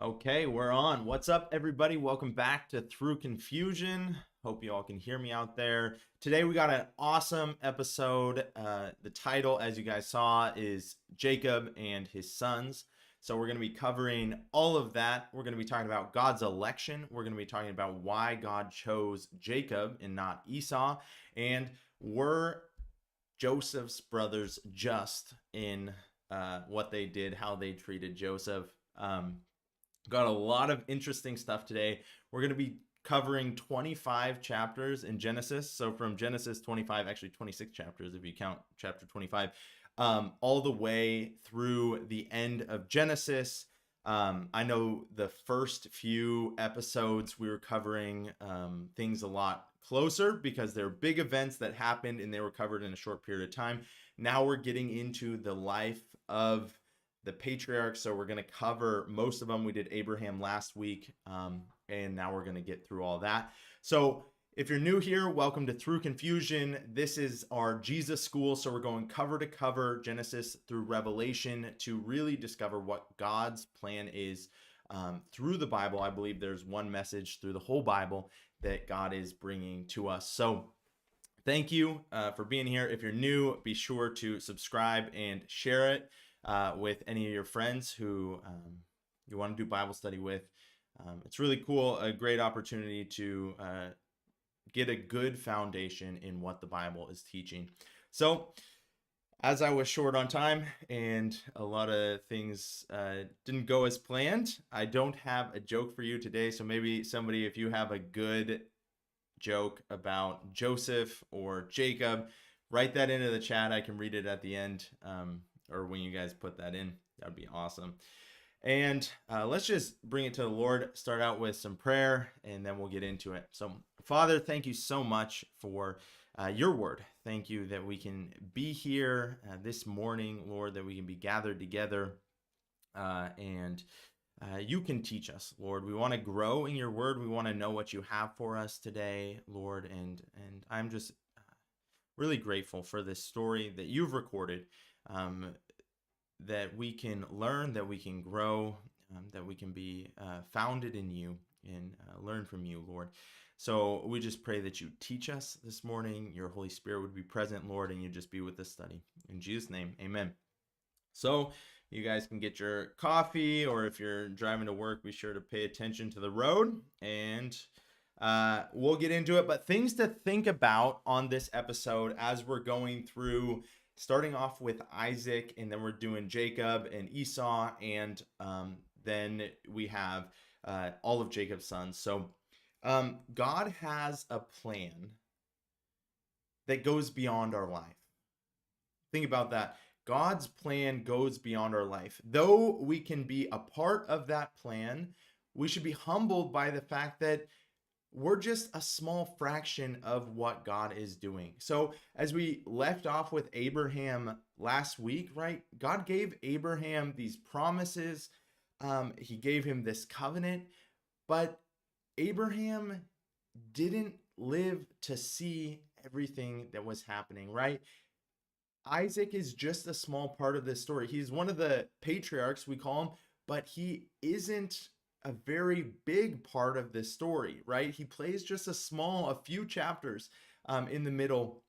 Okay, we're on. What's up, everybody? Welcome back to ThroughConfusion. Hope you all can hear me out there. Today, we got an awesome episode. The title, as you guys saw, is Jacob and his sons. So, we're going to be covering all of that. We're going to be talking about God's election. We're going to be talking about why God chose Jacob and not Esau. And were Joseph's brothers just in what they did, how they treated Joseph? Got a lot of interesting stuff today. We're going to be covering 25 chapters in Genesis. So from Genesis 25, actually 26 chapters if you count chapter 25, all the way through the end of Genesis. I know the first few episodes we were covering things a lot closer because they're big events that happened and they were covered in a short period of time. Now we're getting into the life of the patriarchs, so we're going to cover most of them. We did Abraham last week, and now we're going to get through all that. So if you're new here, welcome to ThroughConfusion. This is our Jesus school, so we're going cover to cover, Genesis through Revelation, to really discover what God's plan is through the Bible. I believe there's one message through the whole Bible that God is bringing to us. So thank you for being here. If you're new, be sure to subscribe and share it with any of your friends who you want to do Bible study with. It's really cool, a great opportunity to get a good foundation in what the Bible is teaching. So, as I was short on time and a lot of things didn't go as planned, I don't have a joke for you today. So maybe somebody, if you have a good joke about Joseph or Jacob, write that into the chat. I can read it at the end. Or when you guys put that in, that'd be awesome. And let's just bring it to the Lord, start out with some prayer, and then we'll get into it. So, Father, thank you so much for your word. Thank you that we can be here this morning, Lord, that we can be gathered together and you can teach us, Lord. We want to grow in your word. We want to know what you have for us today, Lord. And I'm just really grateful for this story that you've recorded. That we can learn, that we can grow, that we can be founded in you and learn from you, Lord. So we just pray that you teach us this morning. Your Holy Spirit would be present, Lord, and you just be with this study. In Jesus' name, amen. So you guys can get your coffee, or if you're driving to work, be sure to pay attention to the road, and we'll get into it. But things to think about on this episode as we're going through, starting off with Isaac, and then we're doing Jacob and Esau, and then we have all of Jacob's sons. So God has a plan that goes beyond our life. Think about that. God's plan goes beyond our life. Though we can be a part of that plan, we should be humbled by the fact that we're just a small fraction of what God is doing. So as we left off with Abraham last week, right? God gave Abraham these promises. He gave him this covenant, but Abraham didn't live to see everything that was happening, right? Isaac is just a small part of this story. He's one of the patriarchs, we call him, but he isn't a very big part of this story, right? He plays just a few chapters in the middle,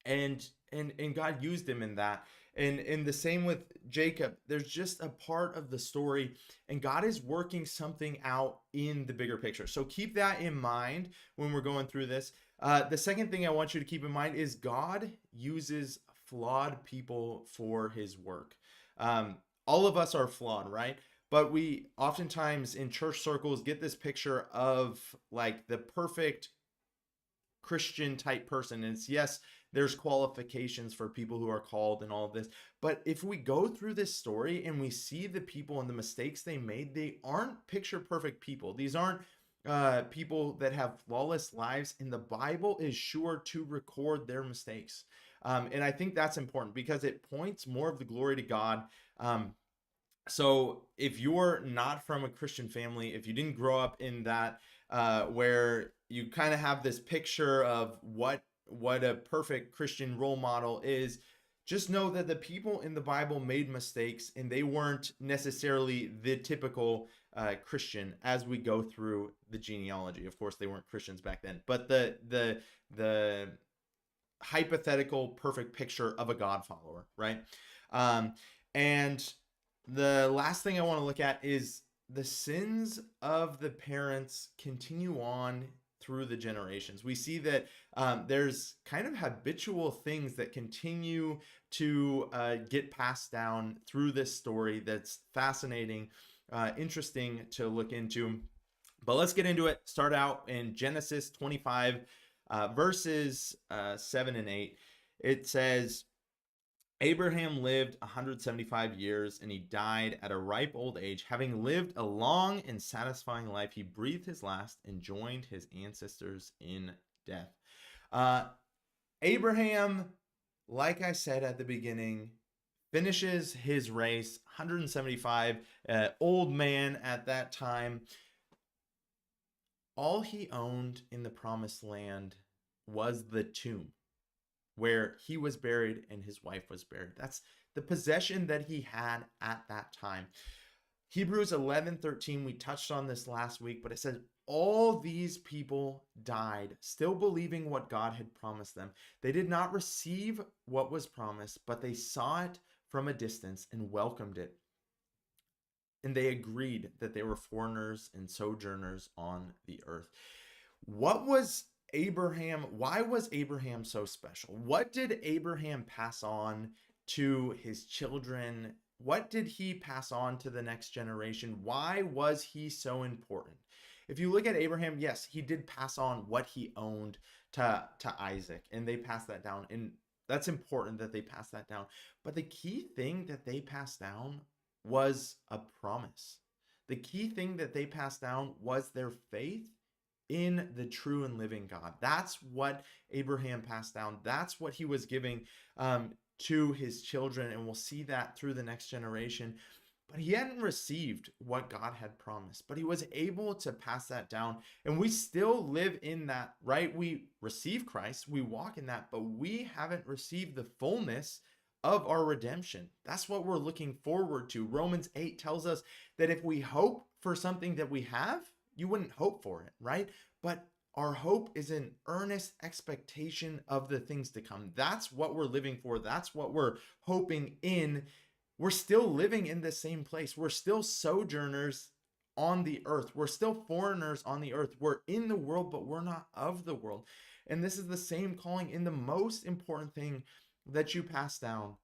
and God used him in that. And the same with Jacob. There's just a part of the story, and God is working something out in the bigger picture. So keep that in mind when we're going through this. The second thing I want you to keep in mind is God uses flawed people for his work. All of us are flawed, right? But we oftentimes in church circles get this picture of like the perfect Christian type person. And it's, yes, there's qualifications for people who are called and all of this. But if we go through this story and we see the people and the mistakes they made, they aren't picture perfect people. These aren't people that have flawless lives, and the Bible is sure to record their mistakes. And I think that's important because it points more of the glory to God. So if you're not from a Christian family, if you didn't grow up in that, where you kind of have this picture of what a perfect Christian role model is, just know that the people in the Bible made mistakes, and they weren't necessarily the typical Christian as we go through the genealogy. Of course, they weren't Christians back then, but the hypothetical perfect picture of a God follower, right? And the last thing I want to look at is the sins of the parents continue on through the generations. We see that there's kind of habitual things that continue to get passed down through this story that's fascinating, interesting to look into. But let's get into it. Start out in Genesis 25, verses 7 and 8. It says, Abraham lived 175 years, and he died at a ripe old age. Having lived a long and satisfying life, he breathed his last and joined his ancestors in death. Abraham, like I said at the beginning, finishes his race, 175, old man at that time. All he owned in the promised land was the tomb where he was buried and his wife was buried. That's the possession that he had at that time. Hebrews 11:13, we touched on this last week, but it says all these people died still believing what God had promised them. They did not receive what was promised, but they saw it from a distance and welcomed it. And they agreed that they were foreigners and sojourners on the earth. What was Abraham? Why was Abraham so special? What did Abraham pass on to his children? What did he pass on to the next generation? Why was he so important? If you look at Abraham, yes, he did pass on what he owned to Isaac, and they passed that down. And that's important that they passed that down. But the key thing that they passed down was a promise. The key thing that they passed down was their faith in the true and living God. That's what Abraham passed down. That's what he was giving to his children, and we'll see that through the next generation. But he hadn't received what God had promised, but he was able to pass that down, and we still live in that, right? We receive Christ, we walk in that, but we haven't received the fullness of our redemption. That's what we're looking forward to. Romans 8 tells us that if we hope for something that we have, you wouldn't hope for it, right? But our hope is an earnest expectation of the things to come. That's what we're living for. That's what we're hoping in. We're still living in the same place. We're still sojourners on the earth. We're still foreigners on the earth. We're in the world, but we're not of the world. And this is the same calling. And the most important thing that you pass down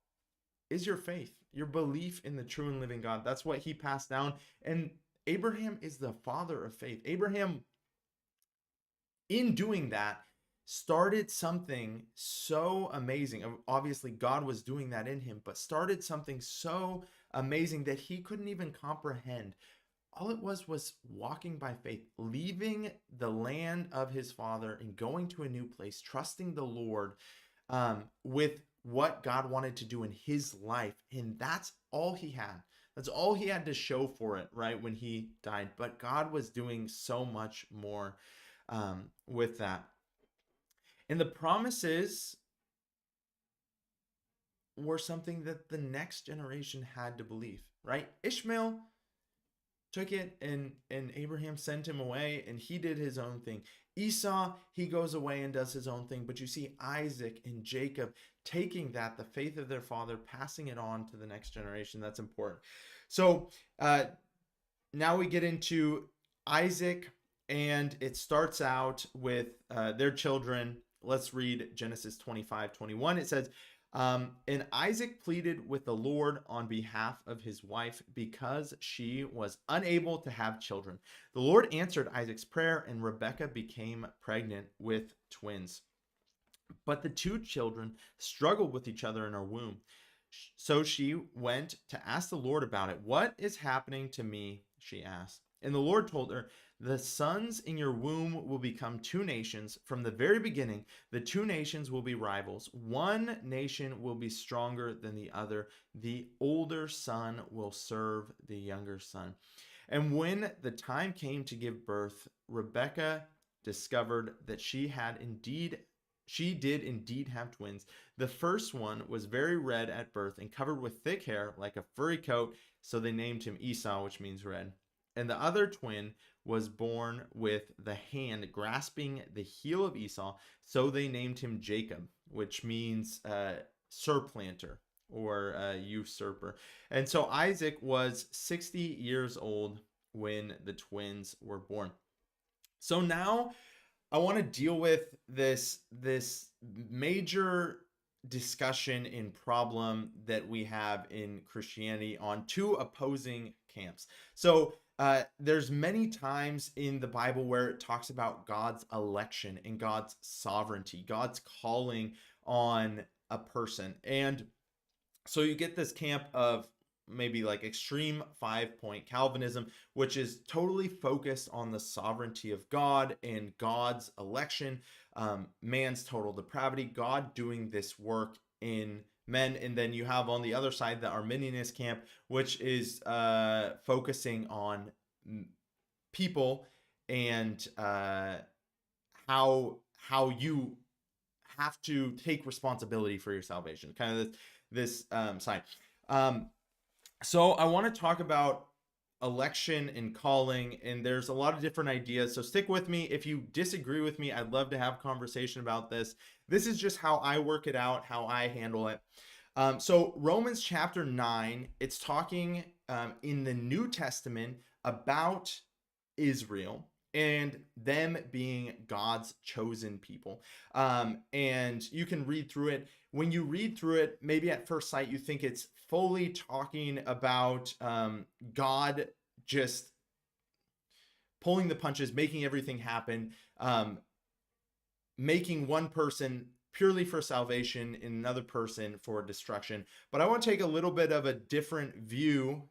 is your faith, your belief in the true and living God. That's what he passed down. And Abraham is the father of faith. Abraham, in doing that, started something so amazing. Obviously, God was doing that in him, but started something so amazing that he couldn't even comprehend. All it was walking by faith, leaving the land of his father and going to a new place, trusting the Lord with what God wanted to do in his life. And that's all he had. That's all he had to show for it, right, when he died. But God was doing so much more with that. And the promises were something that the next generation had to believe, right? Ishmael took it, and Abraham sent him away, and he did his own thing. Esau, he goes away and does his own thing. But you see Isaac and Jacob taking that, the faith of their father, passing it on to the next generation. That's important. So now we get into Isaac, and it starts out with their children. Let's read Genesis 25:21. It says, and Isaac pleaded with the Lord on behalf of his wife because she was unable to have children. The Lord answered Isaac's prayer, and Rebekah became pregnant with twins. But the two children struggled with each other in her womb. So she went to ask the Lord about it. What is happening to me? She asked. And the Lord told her, the sons in your womb will become two nations. From the very beginning, the two nations will be rivals. One nation will be stronger than the other. The older son will serve the younger son. And when the time came to give birth, Rebekah discovered that she She did indeed have twins. The first one was very red at birth and covered with thick hair like a furry coat, so they named him Esau, which means red. And the other twin was born with the hand grasping the heel of Esau, so they named him Jacob, which means surplanter or usurper. And so Isaac was 60 years old when the twins were born. So now I want to deal with this major discussion and problem that we have in Christianity on two opposing camps. So there's many times in the Bible where it talks about God's election and God's sovereignty, God's calling on a person. And so you get this camp of maybe like extreme 5-point Calvinism, which is totally focused on the sovereignty of God and God's election, man's total depravity, God doing this work in men. And then you have on the other side the Arminianist camp, which is focusing on people and how you have to take responsibility for your salvation, kind of this side. So I want to talk about election and calling, and there's a lot of different ideas. So stick with me. If you disagree with me, I'd love to have a conversation about this. This is just how I work it out, how I handle it. So Romans chapter 9, it's talking in the New Testament about Israel and them being God's chosen people. And you can read through it. When you read through it, maybe at first sight, you think it's fully talking about God just pulling the punches, making everything happen, making one person purely for salvation and another person for destruction. But I want to take a little bit of a different view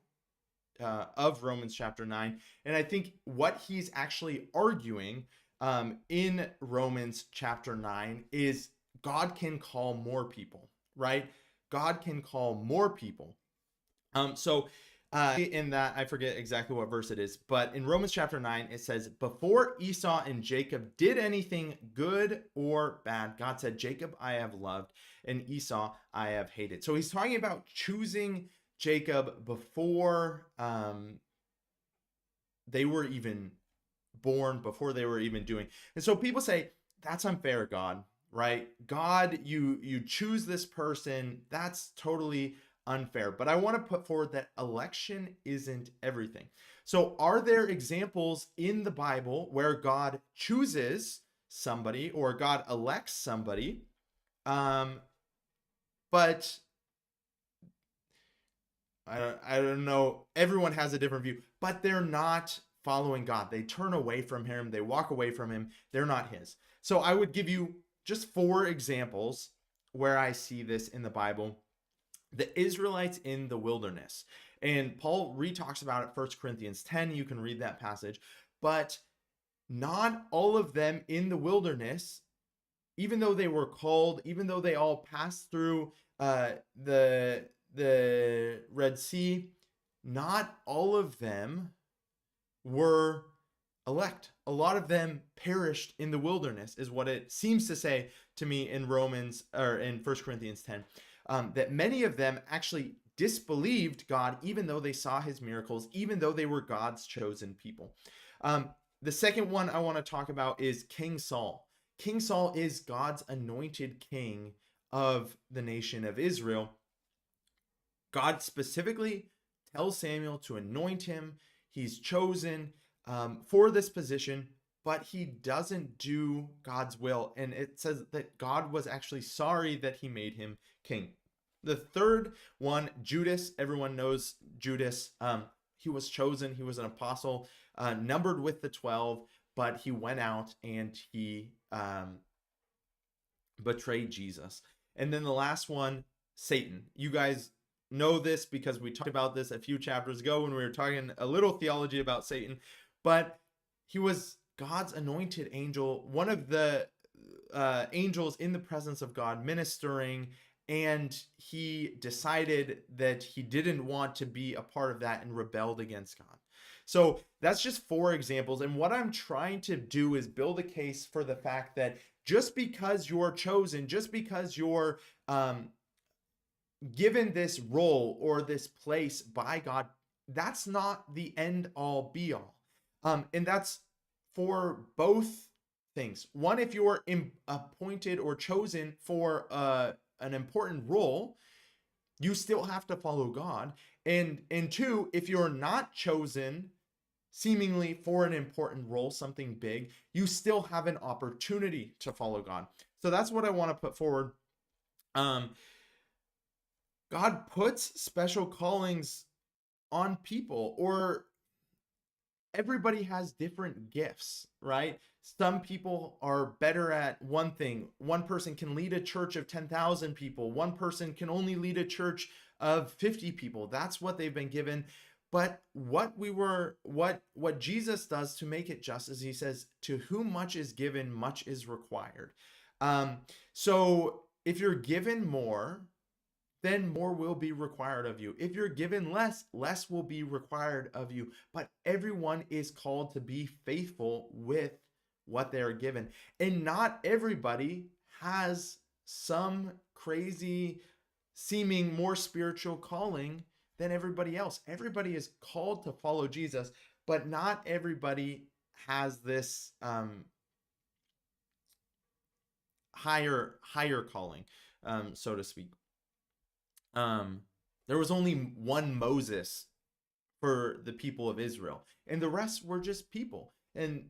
of Romans chapter 9. And I think what he's actually arguing in Romans chapter 9 is God can call more people, right? God can call more people. In that, I forget exactly what verse it is, but in Romans chapter 9, it says, before Esau and Jacob did anything good or bad, God said, Jacob I have loved, and Esau I have hated. So he's talking about choosing Jacob before they were even born, before they were even doing. And so people say, that's unfair, God, right? God, you choose this person. That's totally unfair. But I want to put forward that election isn't everything. So are there examples in the Bible where God chooses somebody or God elects somebody, but I don't know, everyone has a different view, but they're not following God. They turn away from him. They walk away from him. They're not his. So I would give you just 4 examples where I see this in the Bible. The Israelites in the wilderness. And Paul talks about it, 1 Corinthians 10. You can read that passage. But not all of them in the wilderness, even though they were called, even though they all passed through the Red Sea, not all of them were elect. A lot of them perished in the wilderness, is what it seems to say to me in Romans or in 1 Corinthians 10. That many of them actually disbelieved God, even though they saw his miracles, even though they were God's chosen people. The second one I want to talk about is King Saul. King Saul is God's anointed king of the nation of Israel. God specifically tells Samuel to anoint him. He's chosen for this position, but he doesn't do God's will. And it says that God was actually sorry that he made him king. The third one, Judas. Everyone knows Judas. He was chosen. He was an apostle, numbered with the 12, but he went out and he betrayed Jesus. And then the last one, Satan. You guys know this because we talked about this a few chapters ago when we were talking a little theology about Satan, but he was God's anointed angel, one of the angels in the presence of God ministering, and he decided that he didn't want to be a part of that and rebelled against God. So that's just 4 examples. And what I'm trying to do is build a case for the fact that Just because you're chosen, just because you're given this role or this place by God, that's not the end all be all. And that's for both things. One, if you're appointed or chosen for an important role, you still have to follow God. And two, if you're not chosen seemingly for an important role, something big, you still have an opportunity to follow God. So that's what I want to put forward. God puts special callings on people, or everybody has different gifts, right? Some people are better at one thing. One person can lead a church of 10,000 people. One person can only lead a church of 50 people. That's what they've been given. But what Jesus does to make it just is he says, to whom much is given, much is required. So if you're given more, then more will be required of you. If you're given less, less will be required of you. But everyone is called to be faithful with what they're given. And not everybody has some crazy, seeming more spiritual calling than everybody else. Everybody is called to follow Jesus, but not everybody has this higher calling, so to speak. There was only one Moses for the people of Israel, and the rest were just people. And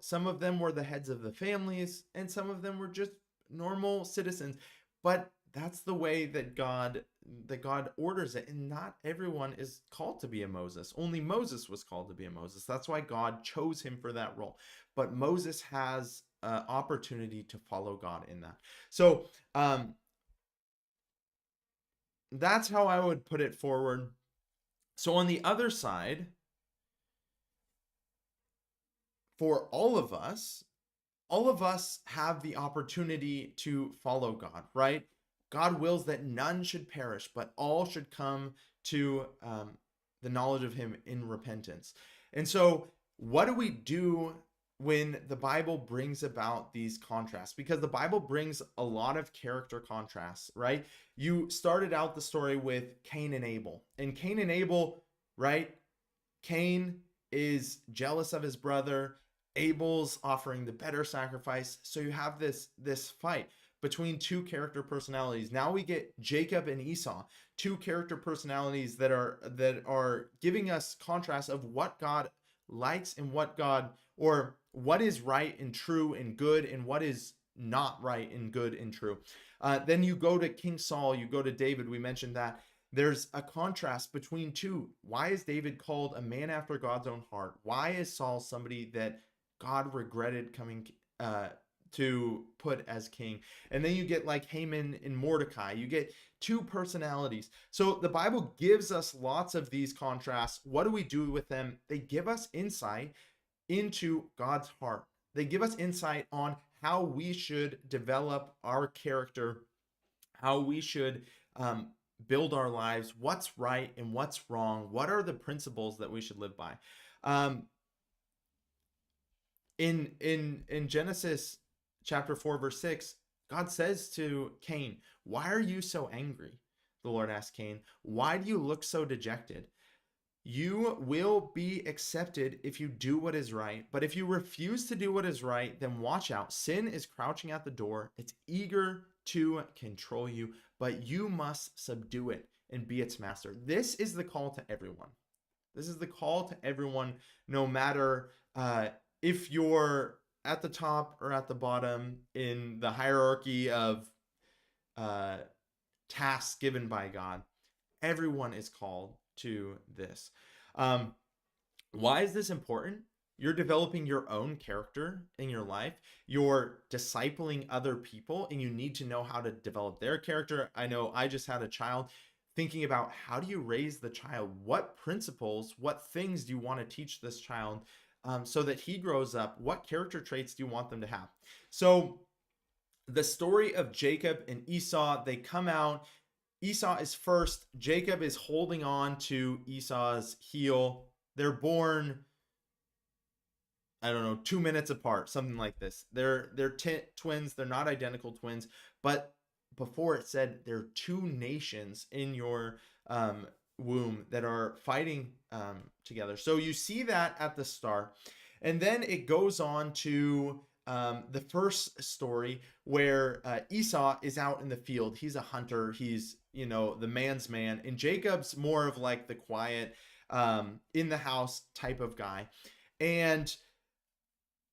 some of them were the heads of the families, and some of them were just normal citizens. But that's the way that God orders it, and not everyone is called to be a Moses. Only Moses was called to be a Moses. That's why God chose him for that role. But Moses has opportunity to follow God in that. So that's how I would put it forward. So on the other side, for all of us have the opportunity to follow God, right? God wills that none should perish, but all should come to the knowledge of him in repentance. And so what do we do when the Bible brings about these contrasts? Because the Bible brings a lot of character contrasts, right? You started out the story with Cain and Abel. And Cain and Abel, right? Cain is jealous of his brother. Abel's offering the better sacrifice. So you have this fight between two character personalities. Now we get Jacob and Esau, two character personalities that are giving us contrast of what God likes and what is right and true and good, and what is not right and good and true. Then you go to King Saul, you go to David. We mentioned that there's a contrast between two. Why is David called a man after God's own heart? Why is Saul somebody that God regretted coming to put as king? And then you get like Haman and Mordecai. You get two personalities. So the Bible gives us lots of these contrasts. What do we do with them? They give us insight into God's heart. They give us insight on how we should develop our character, how we should build our lives, what's right and what's wrong, what are the principles that we should live by. In Genesis chapter 4 verse 6, God says to Cain, "Why are you so angry?" The Lord asked Cain, "Why do you look so dejected? You will be accepted if you do what is right, but if you refuse to do what is right, then watch out. Sin is crouching at the door. It's eager to control you, but you must subdue it and be its master." This is the call to everyone. This is the call to everyone, no matter if you're at the top or at the bottom in the hierarchy of tasks given by God. Everyone is called to this. Why is this important? You're developing your own character in your life. You're discipling other people, and you need to know how to develop their character. I know I just had a child. Thinking about, how do you raise the child? What principles, what things do you want to teach this child so that he grows up? What character traits do you want them to have? So the story of Jacob and Esau, they come out. Esau is first. Jacob is holding on to Esau's heel. They're born I don't know, 2 minutes apart, something like this. They're twins. They're not identical twins, but before it said there are two nations in your womb that are fighting together. So you see that at the start, and then it goes on to the first story where Esau is out in the field. He's a hunter. He's, the man's man, and Jacob's more of like the quiet, in the house type of guy. And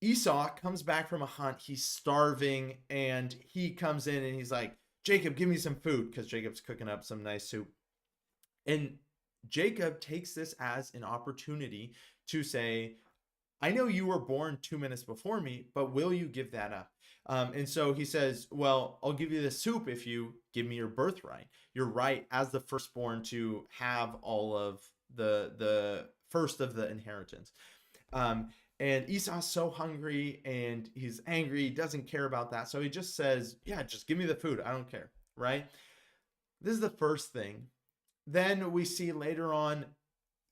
Esau comes back from a hunt. He's starving, and he comes in and he's like, Jacob, give me some food, because Jacob's cooking up some nice soup. And Jacob takes this as an opportunity to say, I know you were born 2 minutes before me, but will you give that up? And so he says, well, I'll give you the soup if you give me your birthright. You're right, as the firstborn, to have all of the first of the inheritance. And Esau's so hungry and he's angry. He doesn't care about that. So he just says, yeah, just give me the food. I don't care. Right? This is the first thing. Then we see later on,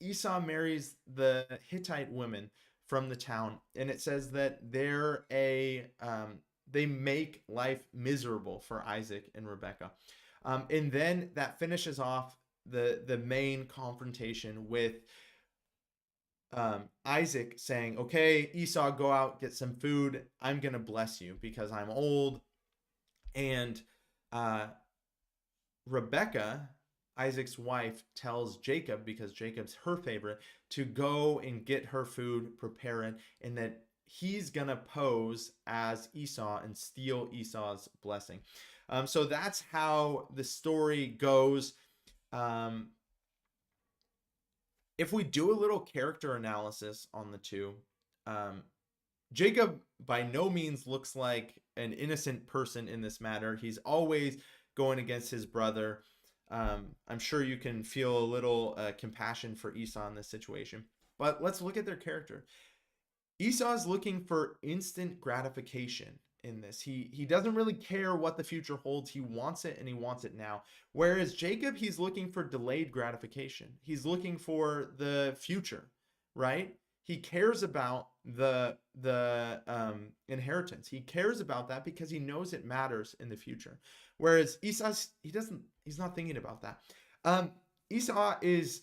Esau marries the Hittite women from the town. And it says that they make life miserable for Isaac and Rebekah. And then that finishes off the main confrontation with Isaac saying, okay, Esau, go out, get some food. I'm going to bless you because I'm old. And Rebecca, Isaac's wife, tells Jacob, because Jacob's her favorite, to go and get her food, prepare it, and that he's going to pose as Esau and steal Esau's blessing. So that's how the story goes. If we do a little character analysis on the two, Jacob by no means looks like an innocent person in this matter. He's always going against his brother. I'm sure you can feel a little compassion for Esau in this situation. But let's look at their character. Esau is looking for instant gratification in this. He doesn't really care what the future holds. He wants it, and he wants it now. Whereas Jacob, he's looking for delayed gratification. He's looking for the future, right? He cares about the inheritance. He cares about that because he knows it matters in the future. Whereas Esau, he's not thinking about that. Esau is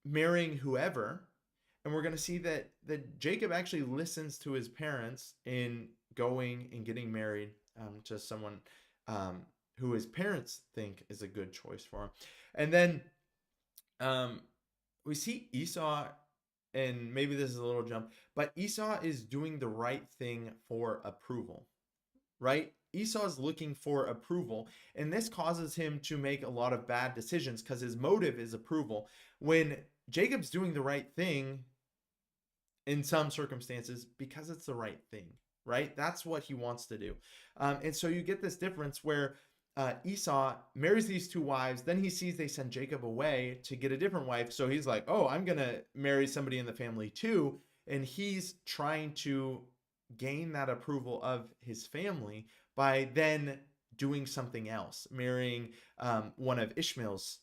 marrying whoever, and we're going to see that Jacob actually listens to his parents in going and getting married to someone who his parents think is a good choice for him. And then we see Esau, and maybe this is a little jump, but Esau is doing the right thing for approval, right? Esau is looking for approval, and this causes him to make a lot of bad decisions because his motive is approval. When Jacob's doing the right thing in some circumstances because it's the right thing, right? That's what he wants to do. And so you get this difference where Esau marries these two wives. Then he sees they send Jacob away to get a different wife. So he's like, oh, I'm going to marry somebody in the family too. And he's trying to gain that approval of his family by then doing something else, marrying one of Ishmael's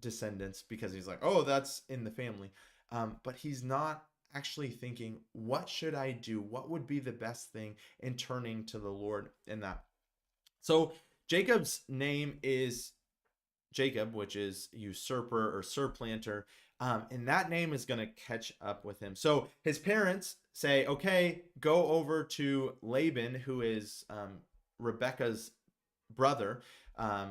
descendants, because he's like, oh, that's in the family. But he's not actually thinking, what should I do? What would be the best thing in turning to the Lord in that? So Jacob's name is Jacob, which is usurper or supplanter. And that name is going to catch up with him. So his parents say, okay, go over to Laban, who is Rebekah's brother.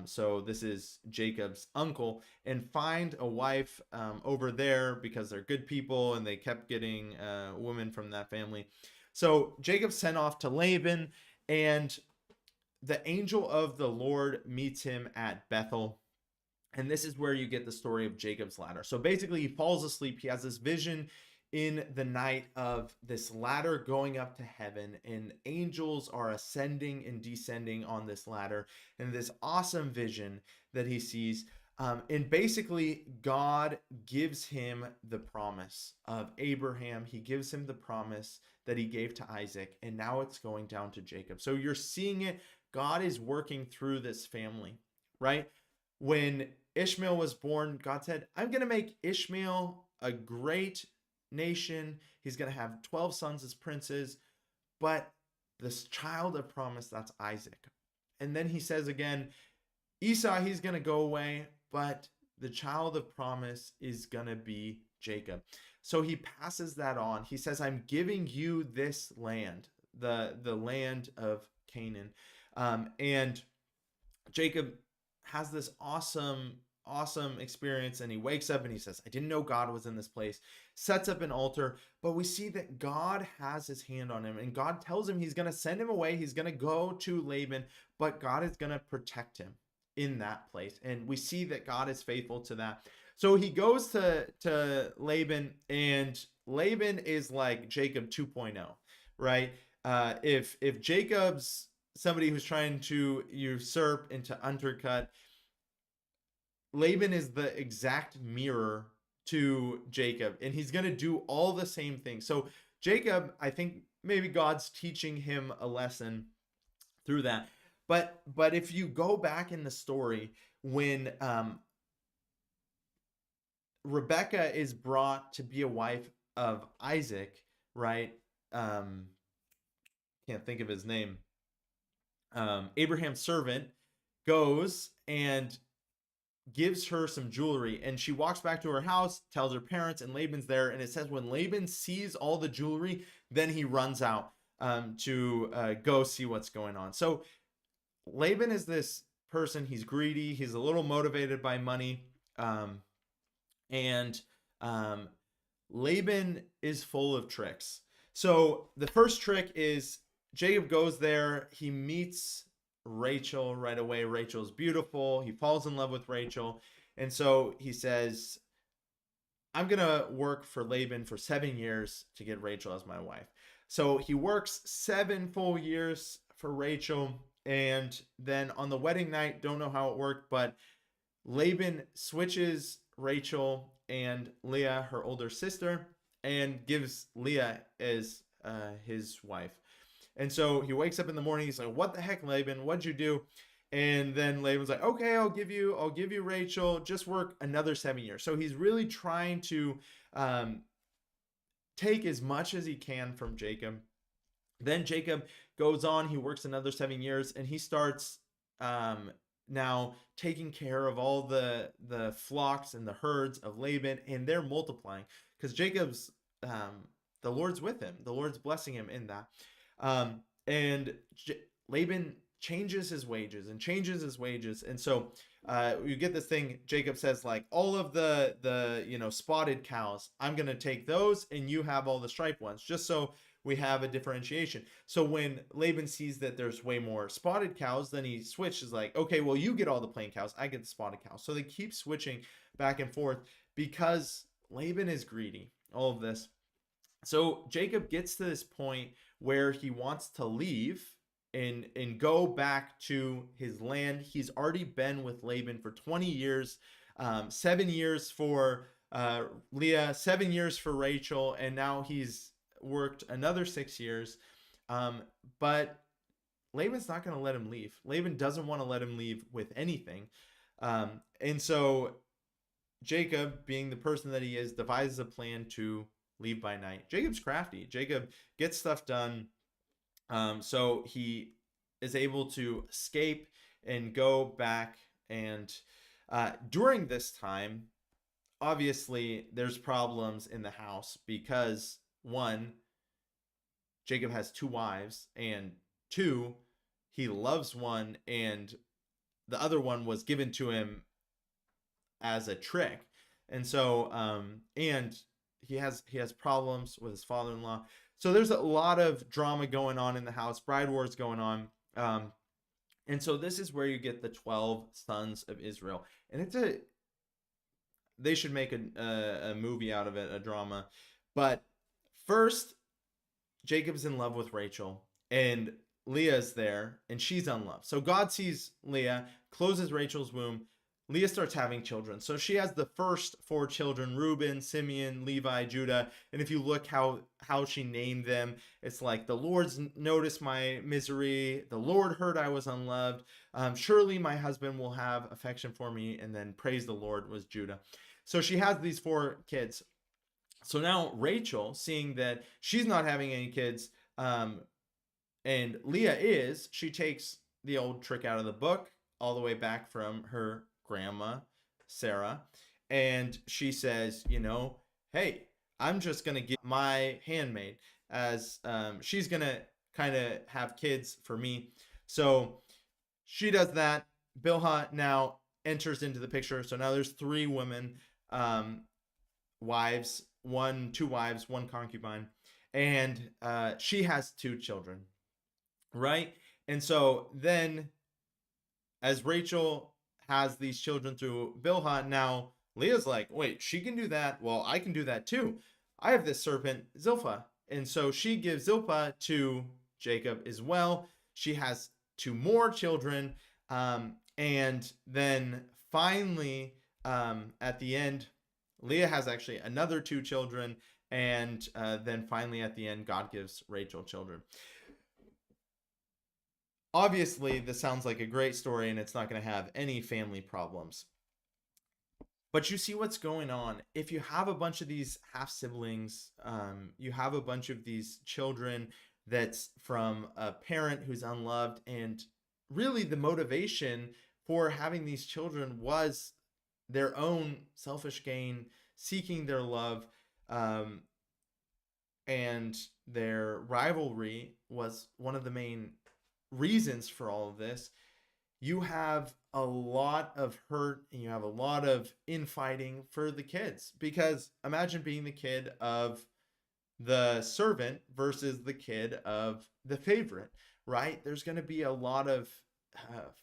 So this is Jacob's uncle, and find a wife over there because they're good people and they kept getting women from that family. So Jacob sent off to Laban, and the angel of the Lord meets him at Bethel. And this is where you get the story of Jacob's ladder. So basically he falls asleep. He has this vision in the night of this ladder going up to heaven, and angels are ascending and descending on this ladder, and this awesome vision that he sees. And basically God gives him the promise of Abraham. He gives him the promise that he gave to Isaac, and now it's going down to Jacob. So you're seeing it. God is working through this family, right? When Ishmael was born, God said, I'm going to make Ishmael a great nation. He's going to have 12 sons as princes. But this child of promise, that's Isaac. And then he says again, Esau, he's going to go away, but the child of promise is going to be Jacob. So he passes that on. He says, I'm giving you this land, the land of Canaan. And Jacob has this awesome experience, and he wakes up and he says, I didn't know God was in this place, sets up an altar. But we see that God has his hand on him, and God tells him he's going to send him away. He's going to go to Laban, but God is going to protect him in that place. And we see that God is faithful to that. So he goes to Laban, and Laban is like Jacob 2.0, right? If Jacob's somebody who's trying to usurp and to undercut, Laban is the exact mirror to Jacob, and he's going to do all the same things. So Jacob, I think maybe God's teaching him a lesson through that. But if you go back in the story, when Rebecca is brought to be a wife of Isaac, right? Can't think of his name. Abraham's servant goes and gives her some jewelry, and she walks back to her house, tells her parents, and Laban's there. And it says when Laban sees all the jewelry, then he runs out to go see what's going on. So Laban is this person. He's greedy. He's a little motivated by money. And Laban is full of tricks. So the first trick is Jacob goes there. He meets Rachel right away. Rachel's beautiful. He falls in love with Rachel. And so he says, I'm going to work for Laban for 7 years to get Rachel as my wife. So he works 7 full years for Rachel. And then on the wedding night, don't know how it worked, but Laban switches Rachel and Leah, her older sister, and gives Leah as his wife. And so he wakes up in the morning. He's like, what the heck, Laban? What'd you do? And then Laban's like, okay, I'll give you Rachel. Just work another 7 years. So he's really trying to take as much as he can from Jacob. Then Jacob goes on. He works another 7 years, and he starts now taking care of all the flocks and the herds of Laban, and they're multiplying because Jacob's the Lord's with him. The Lord's blessing him in that. And Laban changes his wages. And so you get this thing. Jacob says, like, all of the spotted cows, I'm going to take those, and you have all the striped ones, just so we have a differentiation. So when Laban sees that there's way more spotted cows, then he switches, like, okay, well, you get all the plain cows, I get the spotted cows. So they keep switching back and forth because Laban is greedy, all of this. So Jacob gets to this point where he wants to leave and go back to his land. He's already been with Laban for 20 years, 7 years for Leah, 7 years for Rachel, and now he's worked another 6 years. But Laban's not going to let him leave. Laban doesn't want to let him leave with anything. And so Jacob, being the person that he is, devises a plan to leave by night. Jacob's crafty. Jacob gets stuff done. So he is able to escape and go back. And during this time, obviously, there's problems in the house because, one, Jacob has 2 wives, and 2, he loves one, and the other one was given to him as a trick. And so, and he has problems with his father-in-law. So there's a lot of drama going on in the house, bride wars going on. And so this is where you get the 12 sons of Israel. And they should make a movie out of it, a drama. But first, Jacob's in love with Rachel, and Leah's there, and she's unloved. So God sees Leah, closes Rachel's womb. Leah starts having children. So she has the first 4 children: Reuben, Simeon, Levi, Judah. And if you look how she named them, it's like, the Lord's noticed my misery. The Lord heard I was unloved. Surely my husband will have affection for me. And then praise the Lord was Judah. So she has these 4 kids. So now Rachel, seeing that she's not having any kids, and Leah is, she takes the old trick out of the book, all the way back from her grandma, Sarah. And she says, hey, I'm just going to give my handmaid as she's going to kind of have kids for me. So she does that. Bilhah now enters into the picture. So now there's three women, wives, two wives, one concubine, and she has two children, right? And so then, as Rachel has these children through Bilhah, now Leah's like, wait, she can do that. Well, I can do that too. I have this serpent, Zilpah. And so she gives Zilpah to Jacob as well. She has two more children. And then finally, at the end, Leah has actually another two children. And then finally, at the end, God gives Rachel children. Obviously, this sounds like a great story, and it's not going to have any family problems. But you see what's going on. If you have a bunch of these half siblings, you have a bunch of these children that's from a parent who's unloved, and really the motivation for having these children was their own selfish gain, seeking their love, and their rivalry was one of the main reasons for all of this. You have a lot of hurt and you have a lot of infighting for the kids, because imagine being the kid of the servant versus the kid of the favorite, right? There's going to be a lot of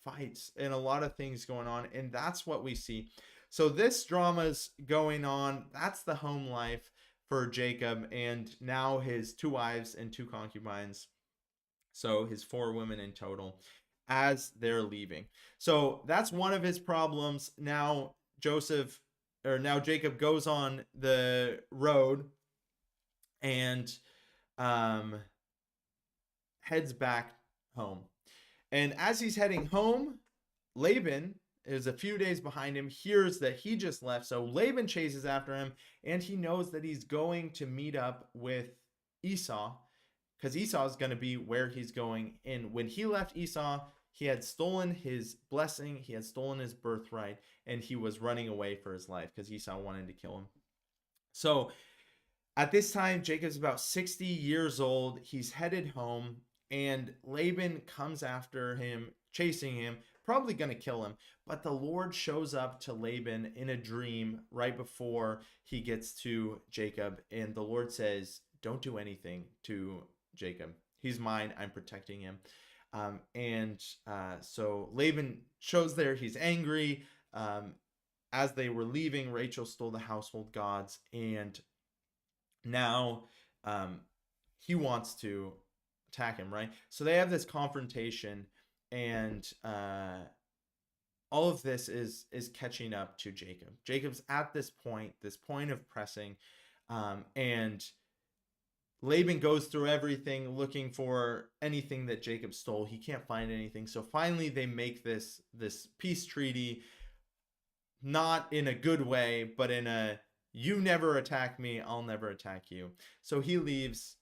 fights and a lot of things going on, and that's what we see. So this drama's going on. That's the home life for Jacob, and now his two wives and two concubines. So his four women in total as they're leaving. So that's one of his problems. Now Jacob goes on the road and heads back home. And as he's heading home, Laban is a few days behind him, hears that he just left. So Laban chases after him, and he knows that he's going to meet up with Esau, because Esau is going to be where he's going. And when he left Esau, he had stolen his blessing, he had stolen his birthright, and he was running away for his life because Esau wanted to kill him. So at this time, Jacob's about 60 years old. He's headed home, and Laban comes after him, chasing him, probably going to kill him. But the Lord shows up to Laban in a dream right before he gets to Jacob. And the Lord says, don't do anything to Jacob. He's mine. I'm protecting him. So Laban shows there. He's angry. As they were leaving, Rachel stole the household gods. And now he wants to attack him, right? So they have this confrontation, and all of this is catching up to Jacob. Jacob's at this point of pressing, and Laban goes through everything looking for anything that Jacob stole. He can't find anything. So finally they make this peace treaty, not in a good way, but in a, you never attack me, I'll never attack you. So he leaves,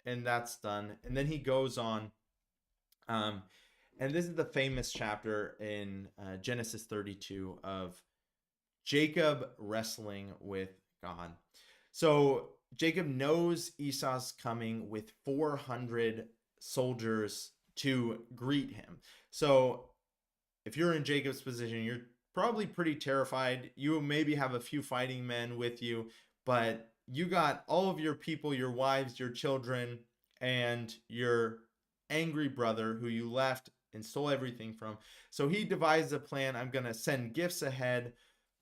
and that's done. And then he goes on, and this is the famous chapter in Genesis 32 of Jacob wrestling with God. So Jacob knows Esau's coming with 400 soldiers to greet him. So if you're in Jacob's position, you're probably pretty terrified. You maybe have a few fighting men with you, but you got all of your people, your wives, your children, and your angry brother who you left and stole everything from. So he devised a plan. I'm going to send gifts ahead,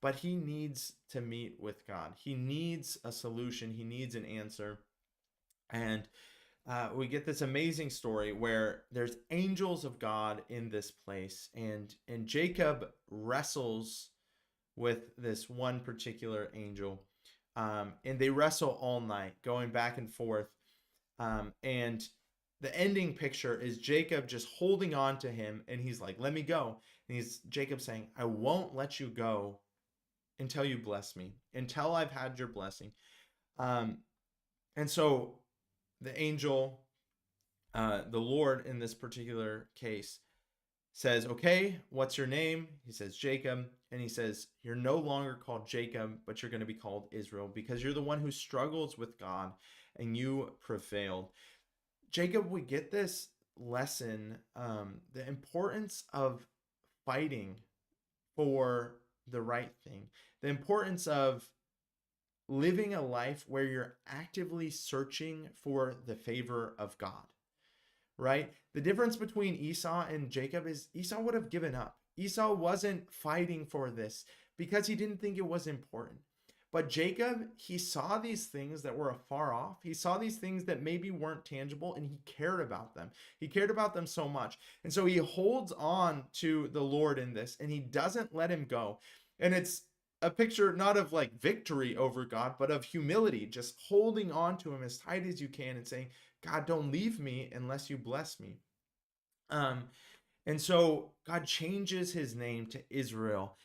but he needs to meet with God. He needs a solution. He needs an answer. And we get this amazing story where there's angels of God in this place, and Jacob wrestles with this one particular angel, and they wrestle all night, going back and forth, and the ending picture is Jacob just holding on to him, and he's like, let me go. And Jacob saying, I won't let you go until you bless me, until I've had your blessing. Um, and so the angel, the Lord in this particular case, says, okay, what's your name? He says, Jacob. And he says, you're no longer called Jacob, but you're going to be called Israel because you're the one who struggles with God and you prevailed. Jacob, we get this lesson, the importance of fighting for the right thing, the importance of living a life where you're actively searching for the favor of God, right? The difference between Esau and Jacob is Esau would have given up. Esau wasn't fighting for this because he didn't think it was important. But Jacob, he saw these things that were afar off. He saw these things that maybe weren't tangible, and he cared about them. He cared about them so much. And so he holds on to the Lord in this, and he doesn't let him go. And it's a picture not of like victory over God, but of humility, just holding on to him as tight as you can and saying, God, don't leave me unless you bless me. Um, and so God changes his name to Israel.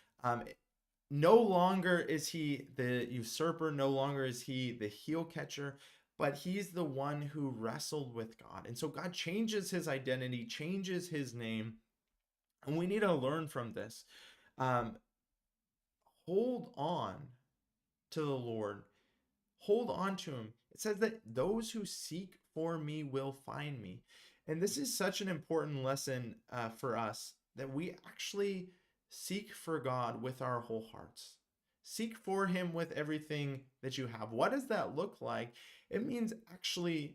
No longer is he the usurper, no longer is he the heel catcher, but he's the one who wrestled with God. And so God changes his identity, changes his name, and we need to learn from this. Um, hold on to the Lord, hold on to him. It says that those who seek for me will find me. And this is such an important lesson for us, that we actually seek for God with our whole hearts. Seek for him with everything that you have. What does that look like? It means actually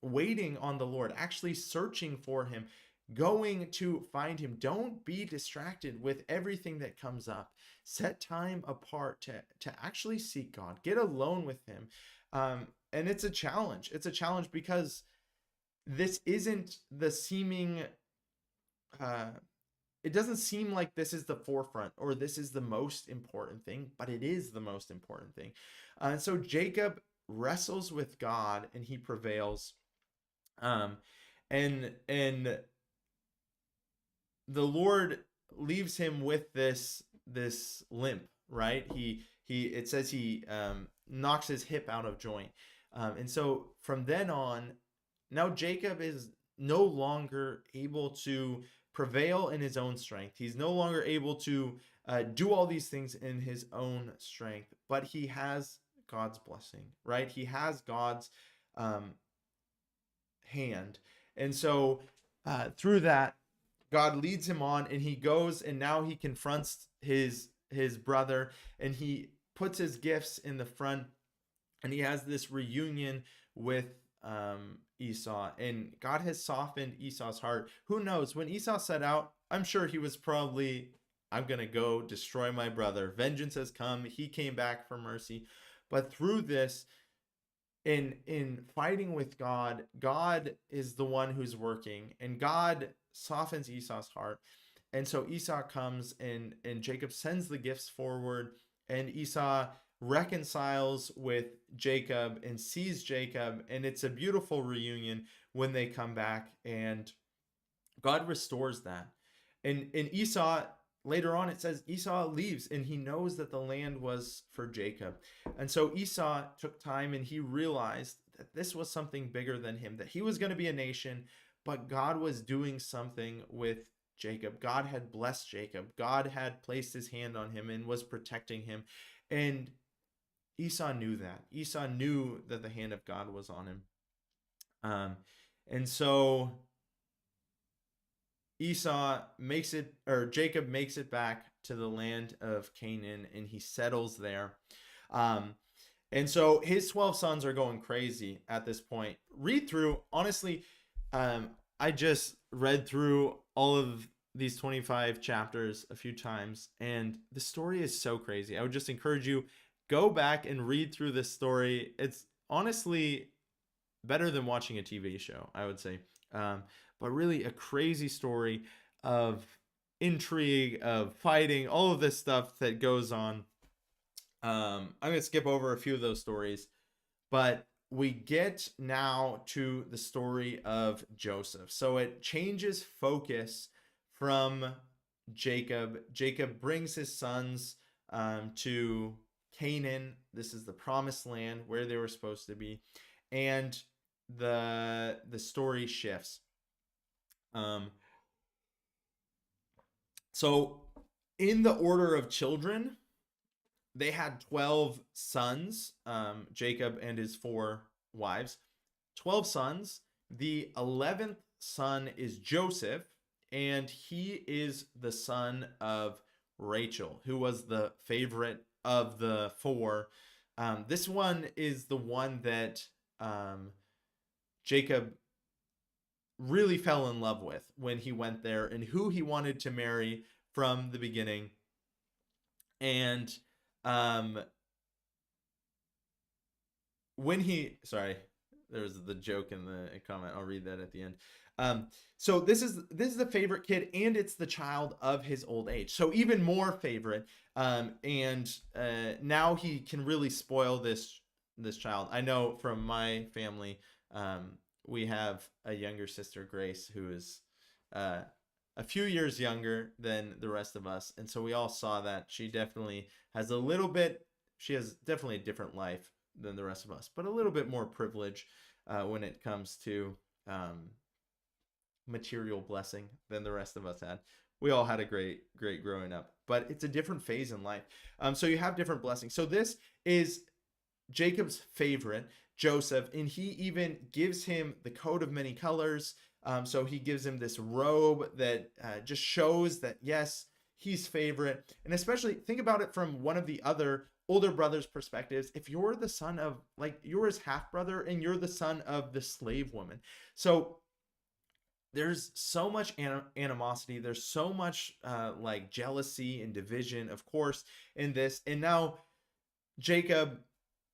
waiting on the Lord, actually searching for him, going to find him. Don't be distracted with everything that comes up. Set time apart to actually seek God. Get alone with him. And it's a challenge. It's a challenge because this isn't the seeming it doesn't seem like this is the forefront or this is the most important thing, but it is the most important thing. And so Jacob wrestles with God and he prevails. And the Lord leaves him with this limp, right? He it says he knocks his hip out of joint. And so from then on, now Jacob is no longer able to prevail in his own strength. He's no longer able to do all these things in his own strength, but he has God's blessing, right? He has God's hand. And so through that, God leads him on, and he goes, and now he confronts his brother, and he puts his gifts in the front, and he has this reunion with Esau, and God has softened Esau's heart. Who knows? When Esau set out, I'm sure he was probably, I'm gonna go destroy my brother. Vengeance has come. He came back for mercy, but through this, in fighting with God, God is the one who's working, and God softens Esau's heart. And so Esau comes, and Jacob sends the gifts forward, and Esau reconciles with Jacob and sees Jacob, and it's a beautiful reunion when they come back, and God restores that. And Esau, later on, it says Esau leaves, and he knows that the land was for Jacob. And so Esau took time, and he realized that this was something bigger than him, that he was going to be a nation, but God was doing something with Jacob. God had blessed Jacob. God had placed his hand on him and was protecting him. And Esau knew that. Esau knew that the hand of God was on him. And so Jacob makes it back to the land of Canaan, and he settles there. And so his 12 sons are going crazy at this point. Read through, honestly, I just read through all of these 25 chapters a few times, and the story is so crazy. I would just encourage you, go back and read through this story. It's honestly better than watching a TV show, I would say. But really a crazy story of intrigue, of fighting, all of this stuff that goes on. I'm going to skip over a few of those stories, but we get now to the story of Joseph. So it changes focus from Jacob. Jacob brings his sons to Canaan. This is the promised land where they were supposed to be. And the story shifts. So in the order of children, they had 12 sons, Jacob and his 4 wives. 12 sons. The 11th son is Joseph, and he is the son of Rachel, who was the favorite of the 4. This one is the one that Jacob really fell in love with when he went there, and who he wanted to marry from the beginning. And when he, sorry, there's the joke in the comment. I'll read that at the end. So this is the favorite kid, and it's the child of his old age. So even more favorite. And now he can really spoil this child. I know from my family, we have a younger sister, Grace, who is a few years younger than the rest of us. And so we all saw that she definitely has she has definitely a different life than the rest of us, but a little bit more privilege when it comes to material blessing than the rest of us had. We all had a great growing up, but it's a different phase in life. So you have different blessings. So this is Jacob's favorite, Joseph, and he even gives him the coat of many colors. So he gives him this robe that just shows that, yes, he's favorite. And especially think about it from one of the other older brothers' perspectives. If you're the son of, like, you're his half brother and you're the son of the slave woman. So there's so much animosity. There's so much like jealousy and division, of course, in this. And now Jacob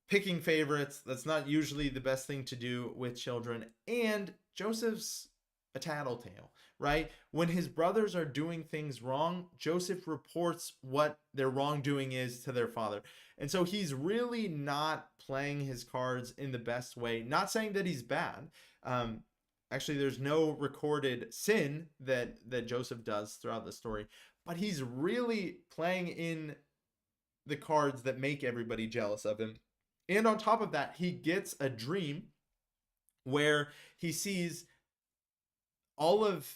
picking favorites, that's not usually the best thing to do with children. And Joseph's a tattletale, right? When his brothers are doing things wrong, Joseph reports what their wrongdoing is to their father. And so he's really not playing his cards in the best way. Not saying that he's bad. Actually, there's no recorded sin that Joseph does throughout the story, but he's really playing in the cards that make everybody jealous of him. And on top of that, he gets a dream where he sees all of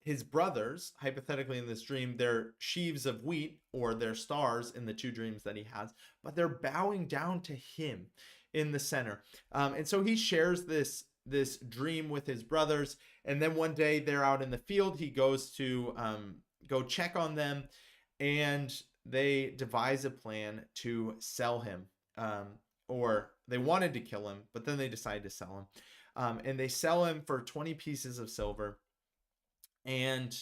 his brothers, hypothetically in this dream, they're sheaves of wheat, or they're stars in the 2 dreams that he has, but they're bowing down to him in the center. And so he shares this dream with his brothers. And then one day they're out in the field. He goes to go check on them, and they devise a plan to sell him. Or they wanted to kill him, but then they decided to sell him. And they sell him for 20 pieces of silver. And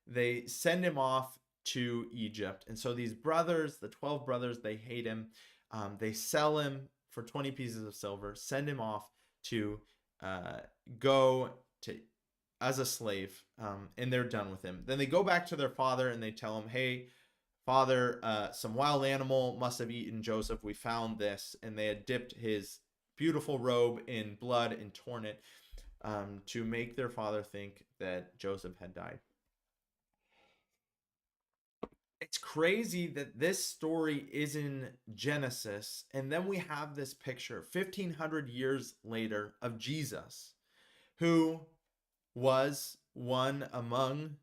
they send him off to Egypt. And so these brothers, the 12 brothers, they hate him. They sell him for 20 pieces of silver, send him off to go to as a slave, and they're done with him. Then they go back to their father and they tell him, hey, father, some wild animal must have eaten Joseph. We found this. And they had dipped his beautiful robe in blood and torn it to make their father think that Joseph had died. It's crazy that this story is in Genesis, and then we have this picture 1,500 years later of Jesus, who was one among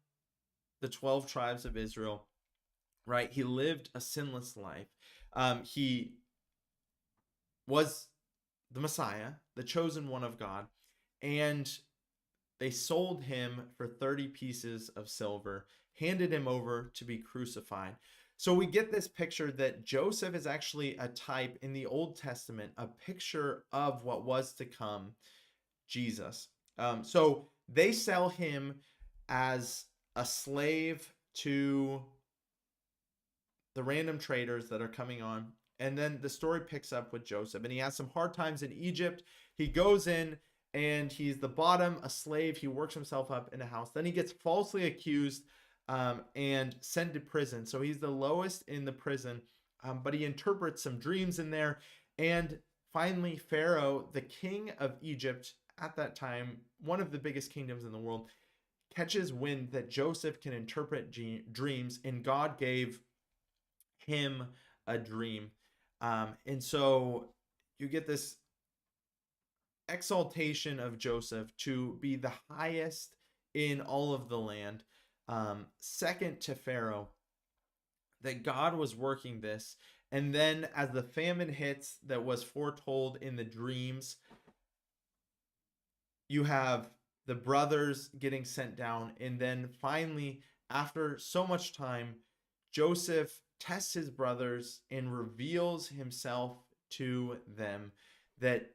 the 12 tribes of Israel, right? He lived a sinless life. He was the Messiah, the chosen one of God, and they sold him for 30 pieces of silver, handed him over to be crucified. So we get this picture that Joseph is actually a type in the Old Testament, a picture of what was to come, Jesus. So they sell him as a slave to the random traders that are coming on. And then the story picks up with Joseph, and he has some hard times in Egypt. He goes in and he's the bottom, a slave. He works himself up in a house. Then he gets falsely accused and sent to prison. So he's the lowest in the prison, but he interprets some dreams in there. And finally, Pharaoh, the king of Egypt at that time, one of the biggest kingdoms in the world, catches wind that Joseph can interpret dreams, and God gave him a dream. And so you get this exaltation of Joseph to be the highest in all of the land, second to Pharaoh, that God was working this. And then as the famine hits that was foretold in the dreams, you have the brothers getting sent down. And then finally, after so much time, Joseph tests his brothers and reveals himself to them that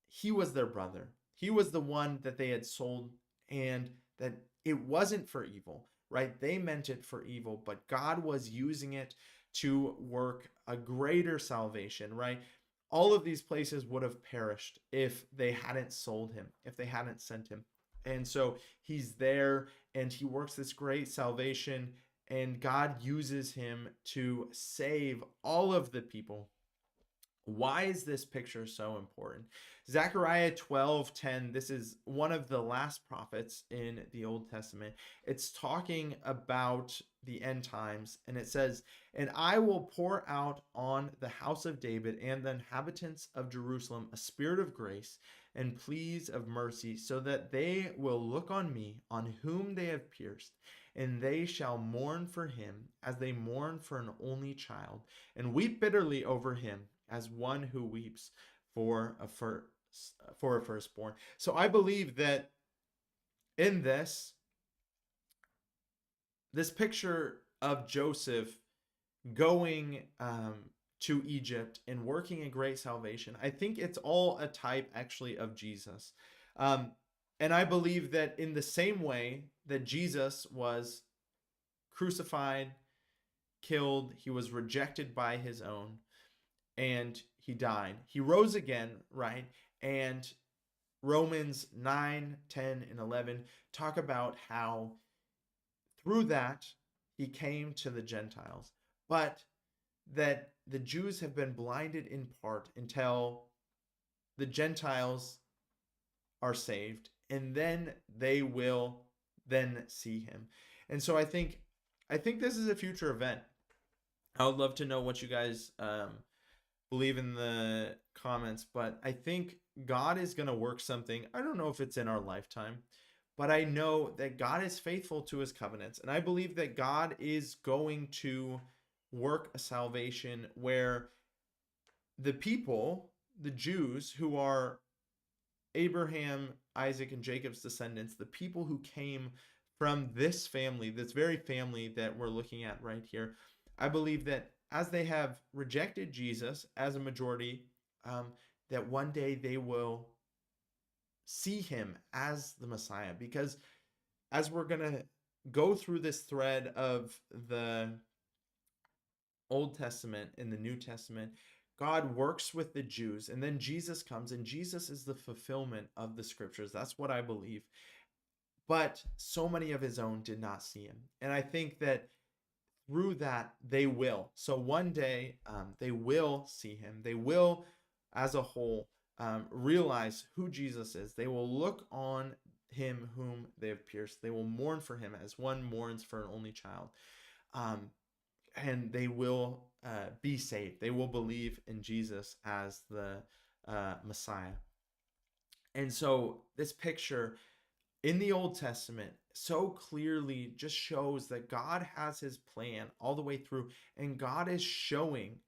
he was their brother. He was the one that they had sold, and that it wasn't for evil, right? They meant it for evil, but God was using it to work a greater salvation, right? All of these places would have perished if they hadn't sold him, if they hadn't sent him. And so he's there and he works this great salvation, and God uses him to save all of the people. Why is this picture so important? Zechariah 12:10, this is one of the last prophets in the Old Testament. It's talking about the end times, and it says, "And I will pour out on the house of David and the inhabitants of Jerusalem a spirit of grace and pleas of mercy, so that they will look on me, on whom they have pierced, and they shall mourn for him as they mourn for an only child, and weep bitterly over him as one who weeps for a firstborn." So I believe that in this picture of Joseph going to Egypt and working a great salvation, I think it's all a type actually of Jesus. And I believe that in the same way that Jesus was crucified, killed, he was rejected by his own, and he died. He rose again, right? And Romans 9, 10, and 11 talk about how through that he came to the Gentiles, but that the Jews have been blinded in part until the Gentiles are saved, and then they will then see him. And so I think this is a future event. I would love to know what you guys believe in the comments, but I think God is going to work something. I don't know if it's in our lifetime, but I know that God is faithful to his covenants, and I believe that God is going to work a salvation where the people, the Jews who are Abraham, Isaac, and Jacob's descendants, the people who came from this family, this very family that we're looking at right here, I believe that as they have rejected Jesus as a majority, that one day they will see him as the Messiah. Because as we're going to go through this thread of the Old Testament and the New Testament, God works with the Jews, and then Jesus comes, and Jesus is the fulfillment of the scriptures. That's what I believe. But so many of his own did not see him. And I think that through that, they will. So one day, they will see him. They will, as a whole, realize who Jesus is. They will look on him whom they have pierced. They will mourn for him as one mourns for an only child. And they will be saved. They will believe in Jesus as the Messiah. And so this picture in the Old Testament so clearly just shows that God has his plan all the way through, and God is showing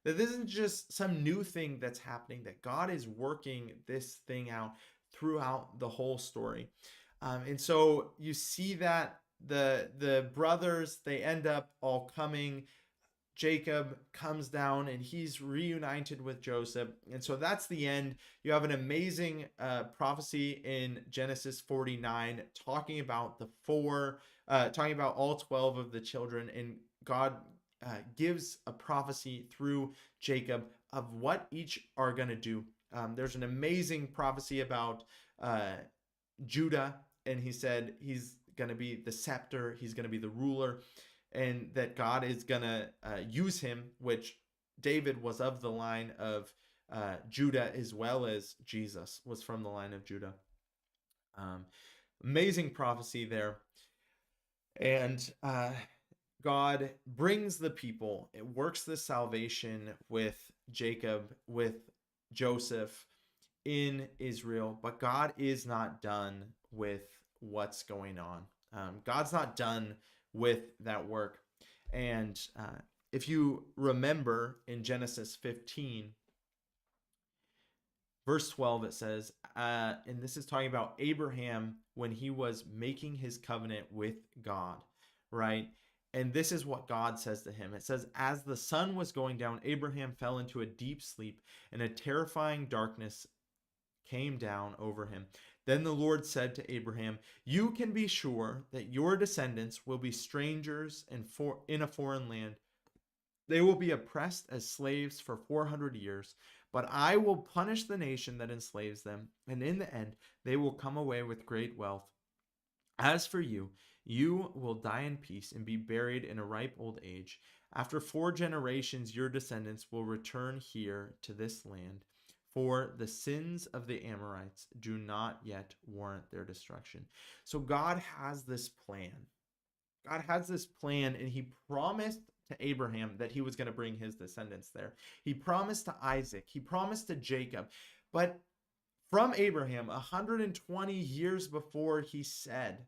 that this isn't just some new thing that's happening, that God is working this thing out throughout the whole story. And so you see that the brothers, they end up all coming. Jacob comes down and he's reunited with Joseph. And so that's the end. You have an amazing prophecy in Genesis 49 talking about talking about all 12 of the children. And God gives a prophecy through Jacob of what each are going to do. There's an amazing prophecy about Judah, and he said he's going to be the scepter, he's going to be the ruler, and that God is going to use him, which David was of the line of Judah, as well as Jesus was from the line of Judah. Amazing prophecy there. And God brings the people, it works the salvation with Jacob, with Joseph in Israel, but God is not done with what's going on. God's not done with that work. And if you remember in Genesis 15, verse 12, it says, and this is talking about Abraham when he was making his covenant with God, right? And this is what God says to him. It says, as the sun was going down, Abraham fell into a deep sleep, and a terrifying darkness came down over him. Then the Lord said to Abraham, you can be sure that your descendants will be strangers in a foreign land. They will be oppressed as slaves for 400 years, but I will punish the nation that enslaves them, and in the end, they will come away with great wealth. As for you, you will die in peace and be buried in a ripe old age. After 4 generations, your descendants will return here to this land, for the sins of the Amorites do not yet warrant their destruction. So God has this plan. God has this plan, and he promised to Abraham that he was going to bring his descendants there. He promised to Isaac. He promised to Jacob. But from Abraham, 120 years before, he said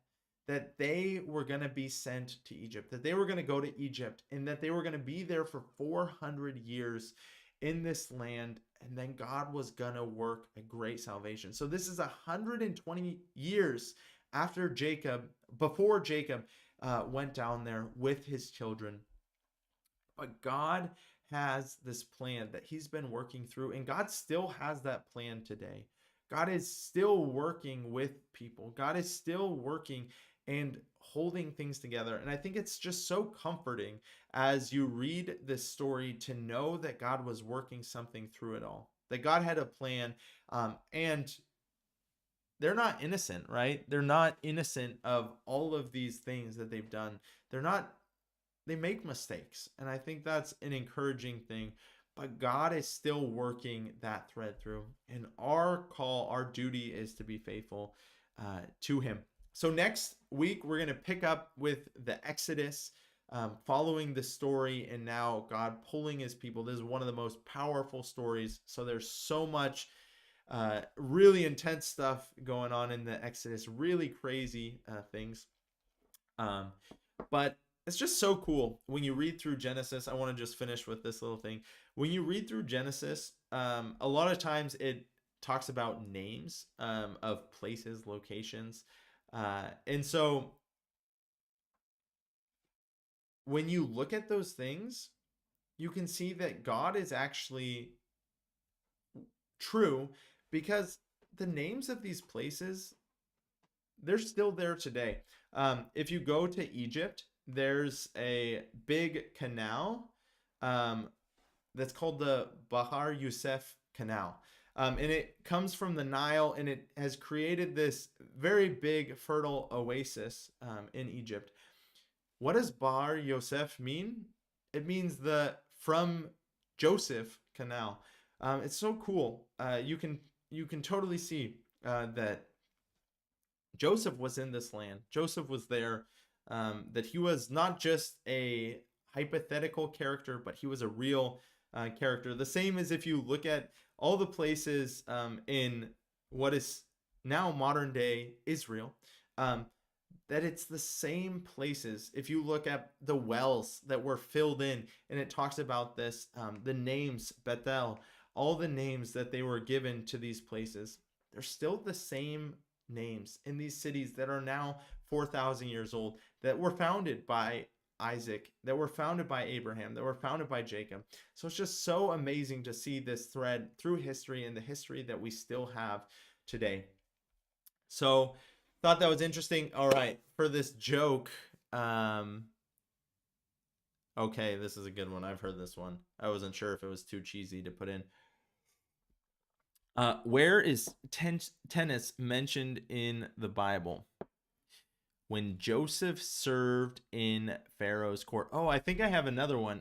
that they were going to be sent to Egypt, that they were going to go to Egypt, and that they were going to be there for 400 years in this land, and then God was going to work a great salvation. So this is 120 years after Jacob, before Jacob went down there with his children. But God has this plan that he's been working through, and God still has that plan today. God is still working with people. God is still working and holding things together. And I think it's just so comforting as you read this story to know that God was working something through it all, that God had a plan. And they're not innocent, right? They're not innocent of all of these things that they've done. They make mistakes. And I think that's an encouraging thing. But God is still working that thread through. And our call, our duty is to be faithful to him. So next week, we're going to pick up with the Exodus, following the story, and now God pulling his people. This is one of the most powerful stories. So there's so much really intense stuff going on in the Exodus, really crazy things. But it's just so cool when you read through Genesis. I want to just finish with this little thing. When you read through Genesis, a lot of times it talks about names of places, locations. And so when you look at those things, you can see that God is actually true, because the names of these places, they're still there today. If you go to Egypt, there's a big canal that's called the Bahar Yusuf Canal. And it comes from the Nile, and it has created this very big fertile oasis in Egypt. What does Bahar Yosef mean? It means the from Joseph Canal. It's so cool. You can totally see that Joseph was in this land. Joseph was there. That he was not just a hypothetical character, but he was a real character. The same as if you look at all the places in what is now modern day Israel, that it's the same places. If you look at the wells that were filled in, and it talks about this, the names, Bethel, all the names that they were given to these places, they're still the same names in these cities that are now 4,000 years old, that were founded by Isaac, that were founded by Abraham, that were founded by Jacob. So it's just so amazing to see this thread through history and the history that we still have today. So thought that was interesting. All right, for this joke, okay, this is a good one. I've heard this one. I wasn't sure if it was too cheesy to put in. Where is tennis mentioned in the Bible? When Joseph served in Pharaoh's court. Oh, I think I have another one.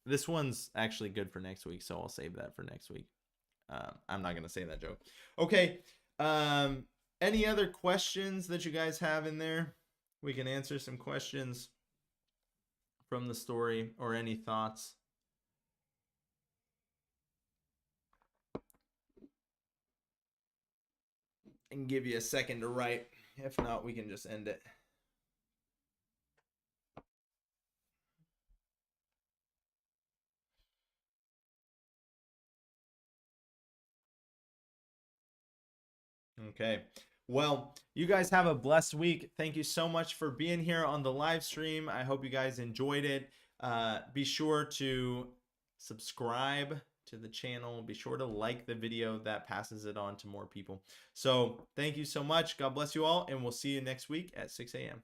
This one's actually good for next week, so I'll save that for next week. I'm not going to say that joke. Okay. Any other questions that you guys have in there? We can answer some questions from the story, or any thoughts. I can give you a second to write. If not, we can just end it. Okay. Well, you guys have a blessed week. Thank you so much for being here on the live stream. I hope you guys enjoyed it. Be sure to subscribe to the channel. Be sure to like the video. That passes it on to more people. So thank you so much. God bless you all, and we'll see you next week at 6 a.m.